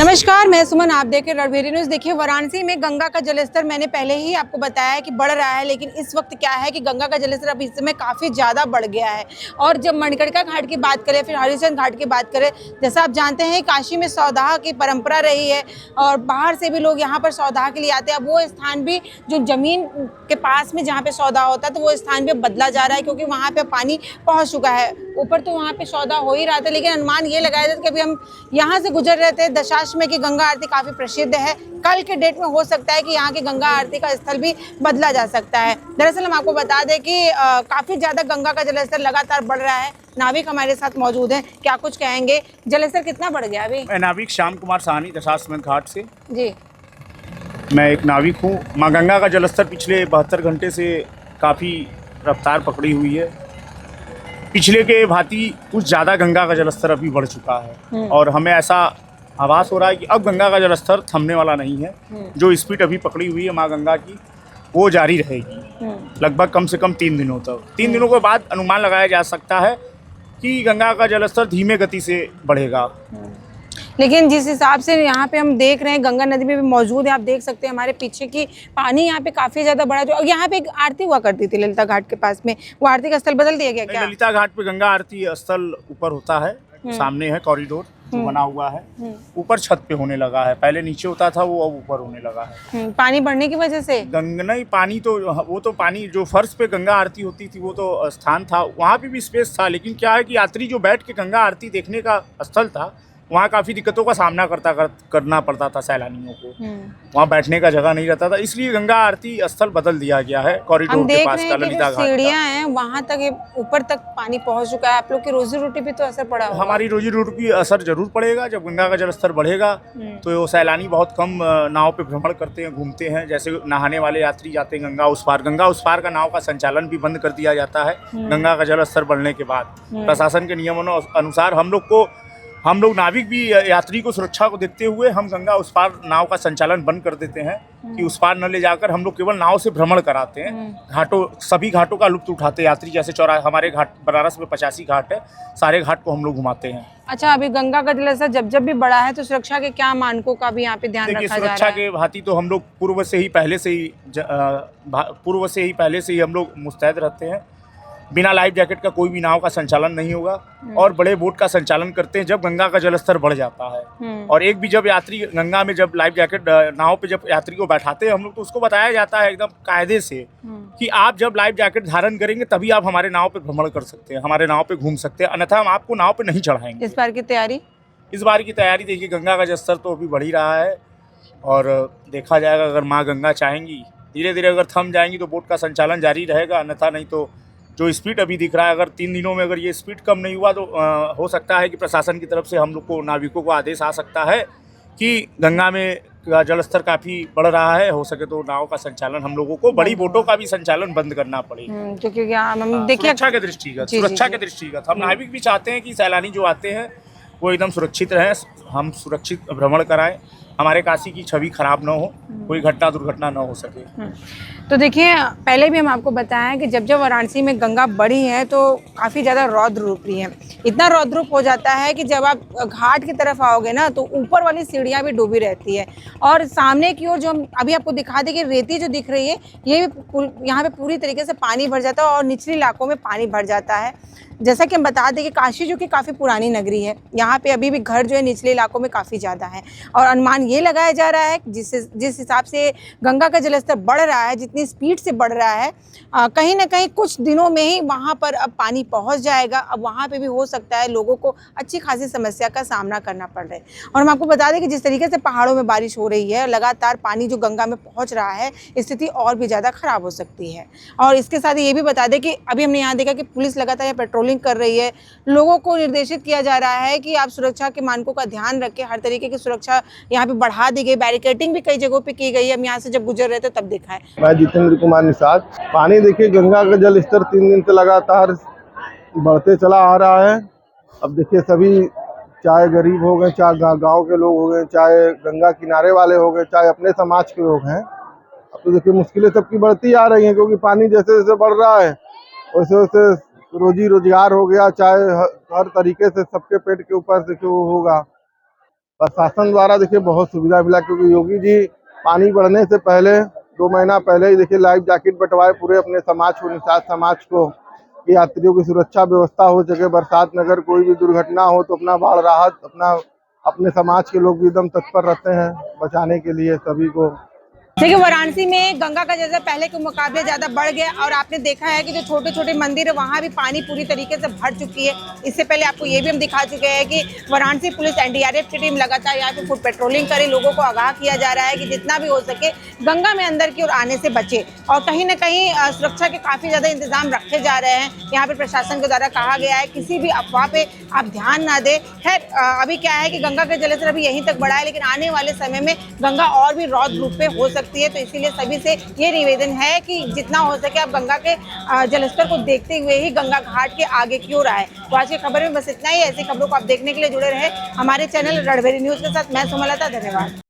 नमस्कार, मैं सुमन, आप देख रहे रणभेरी न्यूज़। देखिए, वाराणसी में गंगा का जलस्तर मैंने पहले ही आपको बताया है कि बढ़ रहा है, लेकिन इस वक्त क्या है कि गंगा का जलस्तर अब इस समय काफ़ी ज़्यादा बढ़ गया है। और जब मणिकर्णिका घाट की बात करें, फिर हरिश्चंद्र घाट की बात करें, जैसा आप जानते हैं काशी में सौदाह की परंपरा रही है और बाहर से भी लोग यहाँ पर सौदाह के लिए आते हैं। अब वो स्थान भी जो ज़मीन के पास में जहाँ पर सौदा होता है, तो वो स्थान भी बदला जा रहा है, क्योंकि वहाँ पर पानी पहुँच चुका है। ऊपर तो वहाँ पर सौदा हो ही रहा था, लेकिन अनुमान ये लगाया जाता है कि अभी हम यहाँ से गुजर रहे थे दशाश्वमेध की गंगा आरती काफी प्रसिद्ध है। कल के डेट में हो सकता है कि यहाँ की गंगा आरती का स्थल भी बदला जा सकता है। दरअसल हम आपको बता दें कि काफी ज्यादा गंगा का जलस्तर लगातार बढ़ रहा है। नाविक हमारे साथ मौजूद हैं, क्या कुछ कहेंगे? जलस्तर कितना बढ़ गया अभी? मैं नाविक श्याम कुमार साहनी, दशाश्वमेध घाट से जी। मैं एक नाविक हूँ। माँ गंगा का जलस्तर पिछले 72 घंटे से काफ़ी रफ्तार पकड़ी हुई है। पिछले के भांति कुछ ज़्यादा गंगा का जलस्तर अभी बढ़ चुका है और हमें ऐसा आभास हो रहा है कि अब गंगा का जलस्तर थमने वाला नहीं है। जो स्पीड अभी पकड़ी हुई है माँ गंगा की, वो जारी रहेगी लगभग कम से कम 3 दिनों तक। 3 दिनों के बाद अनुमान लगाया जा सकता है कि गंगा का जलस्तर धीमे गति से बढ़ेगा। लेकिन जिस हिसाब से यहाँ पे हम देख रहे हैं, गंगा नदी में भी मौजूद है, आप देख सकते हैं हमारे पीछे की पानी यहाँ पे काफी ज्यादा बड़ा। जो यहाँ पे एक आरती हुआ करती थी ललिता घाट के पास में, वो आरती का स्थल बदल दिया गया क्या? ललिता घाट पे गंगा आरती स्थल ऊपर होता है, सामने है कॉरिडोर जो बना हुआ है, ऊपर छत पे होने लगा है। पहले नीचे होता था, वो अब ऊपर होने लगा है। पानी बढ़ने की वजह से? गंगा नहीं, पानी तो वो तो पानी जो फर्श पे गंगा आरती होती थी वो तो स्थान था, वहाँ पे भी स्पेस था। लेकिन क्या है कि यात्री जो बैठ के गंगा आरती देखने का स्थल था, वहाँ काफ़ी दिक्कतों का सामना करना पड़ता था सैलानियों को। वहाँ बैठने का जगह नहीं रहता था, इसलिए गंगा आरती स्थल बदल दिया गया है कॉरिडोर के पास का ललिता घाट। सीढ़ियाँ हैं वहाँ तक, ऊपर तक पानी पहुँच चुका है। आप लोग की रोजी रोटी पे तो असर पड़ा होगा? हमारी रोजी रोटी की असर जरूर पड़ेगा। जब गंगा का जलस्तर बढ़ेगा तो सैलानी बहुत कम नाव पे भ्रमण करते हैं, घूमते हैं। जैसे नहाने वाले यात्री जाते हैं गंगा उस पार का नाव का संचालन भी बंद कर दिया जाता है गंगा का जलस्तर बढ़ने के बाद। प्रशासन के नियमों अनुसार हम लोग नाविक भी यात्री को सुरक्षा को देखते हुए हम गंगा उस पार नाव का संचालन बंद कर देते हैं कि उस पार न ले जाकर हम लोग केवल नाव से भ्रमण कराते हैं। सभी घाटों का लुत्फ उठाते हैं यात्री। जैसे हमारे घाट बनारस में 85 घाट है, सारे घाट को हम लोग घुमाते हैं। अच्छा, अभी गंगा का जलस्तर जब भी बढ़ा है तो सुरक्षा के क्या मानकों का भी यहाँ पे ध्यान रखा जा रहा है? सुरक्षा के भांति तो हम लोग पूर्व से ही पहले से ही हम लोग मुस्तैद रहते हैं। बिना लाइफ जैकेट का कोई भी नाव का संचालन नहीं होगा और बड़े बोट का संचालन करते हैं जब गंगा का जलस्तर बढ़ जाता है। और एक भी जब यात्री गंगा में जब लाइफ जैकेट नाव पे जब यात्री को बैठाते हैं हम लोग, तो उसको बताया जाता है एकदम कायदे से कि आप जब लाइफ जैकेट धारण करेंगे तभी आप हमारे नाव पे भ्रमण कर सकते हैं, हमारे नाव पे घूम सकते हैं, अन्यथा हम आपको नाव पे नहीं चढ़ाएंगे। इस बार की तैयारी देखिए, गंगा का जलस्तर तो अभी बढ़ ही रहा है और देखा जाएगा। अगर माँ गंगा चाहेंगी, धीरे धीरे अगर थम जाएंगी तो बोट का संचालन जारी रहेगा, अन्यथा नहीं तो जो स्पीड अभी दिख रहा है, अगर 3 दिनों में अगर ये स्पीड कम नहीं हुआ तो हो सकता है कि प्रशासन की तरफ से हम लोग को, नाविकों को आदेश आ सकता है कि गंगा में जलस्तर काफ़ी बढ़ रहा है, हो सके तो नाव का संचालन हम लोगों को, बड़ी बोटों का भी संचालन बंद करना पड़ेगा। क्योंकि देखिए सुरक्षा के दृष्टिगत हम नाविक भी चाहते हैं कि सैलानी जो आते हैं वो एकदम सुरक्षित रहें, हम सुरक्षित भ्रमण कराएं, हमारे काशी की छवि खराब ना हो, कोई दुर्घटना ना हो सके। तो देखिए, पहले भी हम आपको बताया कि जब वाराणसी में गंगा बढ़ी है तो काफ़ी ज़्यादा रौद्र रूप रही है। इतना रौद्र रूप हो जाता है कि जब आप घाट की तरफ आओगे ना, तो ऊपर वाली सीढ़ियाँ भी डूबी रहती है और सामने की ओर जो हम अभी आपको दिखा दें कि रेती जो दिख रही है, ये भी यहाँ पे पूरी तरीके से पानी भर जाता है और निचले इलाकों में पानी भर जाता है। जैसा कि हम बता दें कि काशी जो कि काफ़ी पुरानी नगरी है, यहाँ पे अभी भी घर जो है निचले इलाकों में काफ़ी ज़्यादा है और अनुमान ये लगाया जा रहा है जिस हिसाब से गंगा का जलस्तर बढ़ रहा है, जितनी स्पीड से बढ़ रहा है, कहीं ना कहीं कुछ दिनों में ही वहाँ पर अब पानी पहुँच जाएगा। अब वहाँ पे भी हो सकता है लोगों को अच्छी खासी समस्या का सामना करना पड़ रहा है। और हम आपको बता दें कि जिस तरीके से पहाड़ों में बारिश हो रही है, लगातार पानी जो गंगा में पहुँच रहा है, स्थिति और भी ज़्यादा ख़राब हो सकती है। और इसके साथ ये भी बता दें कि अभी हमने यहाँ देखा कि पुलिस लगातार पेट्रोलिंग कर रही है, लोगों को निर्देशित किया जा रहा है कि आप सुरक्षा के मानकों का ध्यान रखें। हर तरीके की सुरक्षा यहाँ पे बढ़ा दी गई, बैरिकेडिंग भी कई जगहों पे की गई है। हम यहाँ से जब गुजर रहे थे तब देखा है। मैं जितेंद्र कुमार निषाद। पानी देखिए, गंगा का जल स्तर 3 दिन से लगातार बढ़ते चला आ रहा है। अब देखिए, सभी चाहे गरीब हो गए, चाहे गांव के लोग हो गए, चाहे गंगा किनारे वाले हो गए, चाहे अपने समाज के लोग हैं, अब तो देखिए मुश्किलें सबकी बढ़ती आ रही हैं, क्योंकि पानी जैसे जैसे बढ़ रहा है वैसे वैसे रोजी रोजगार हो गया, चाहे हर तरीके से सबके पेट के ऊपर देखिए वो होगा। प्रशासन द्वारा देखिए बहुत सुविधा मिला, क्योंकि योगी जी पानी बढ़ने से पहले 2 महीना पहले ही देखिए लाइफ जैकेट बंटवाए पूरे अपने समाज को, निषाद समाज को, कि यात्रियों की सुरक्षा व्यवस्था हो सके। बरसात में अगर कोई भी दुर्घटना हो तो अपना बाढ़ राहत अपने समाज के लोग भी एकदम तत्पर रहते हैं बचाने के लिए सभी को। देखिए वाराणसी में गंगा का जैसा पहले के मुकाबले ज्यादा बढ़ गया और आपने देखा है कि जो छोटे छोटे मंदिर है वहाँ भी पानी पूरी तरीके से भर चुकी है। इससे पहले आपको ये भी हम दिखा चुके हैं कि वाराणसी पुलिस एनडीआरएफ की टीम लगातार यहाँ पे फुट पेट्रोलिंग करे, लोगों को आगाह किया जा रहा है कि जितना भी हो सके गंगा में अंदर की ओर आने से बचे। और कहीं ना कहीं सुरक्षा के काफी ज्यादा इंतजाम रखे जा रहे हैं। यहाँ पे प्रशासन के द्वारा कहा गया है किसी भी अफवाह पे आप ध्यान ना दे। खैर अभी क्या है कि गंगा का जलस्तर अभी यहीं तक बढ़ा है, लेकिन आने वाले समय में गंगा और भी रौद्र रूप में हो सकती है। तो इसीलिए सभी से ये निवेदन है कि जितना हो सके आप गंगा के जलस्तर को देखते हुए ही गंगा घाट के आगे की ओर आए। तो आज की खबर में बस इतना ही। ऐसी खबरों को आप देखने के लिए जुड़े रहे हमारे चैनल रणभेरी न्यूज के साथ। मैं सुमलता, धन्यवाद।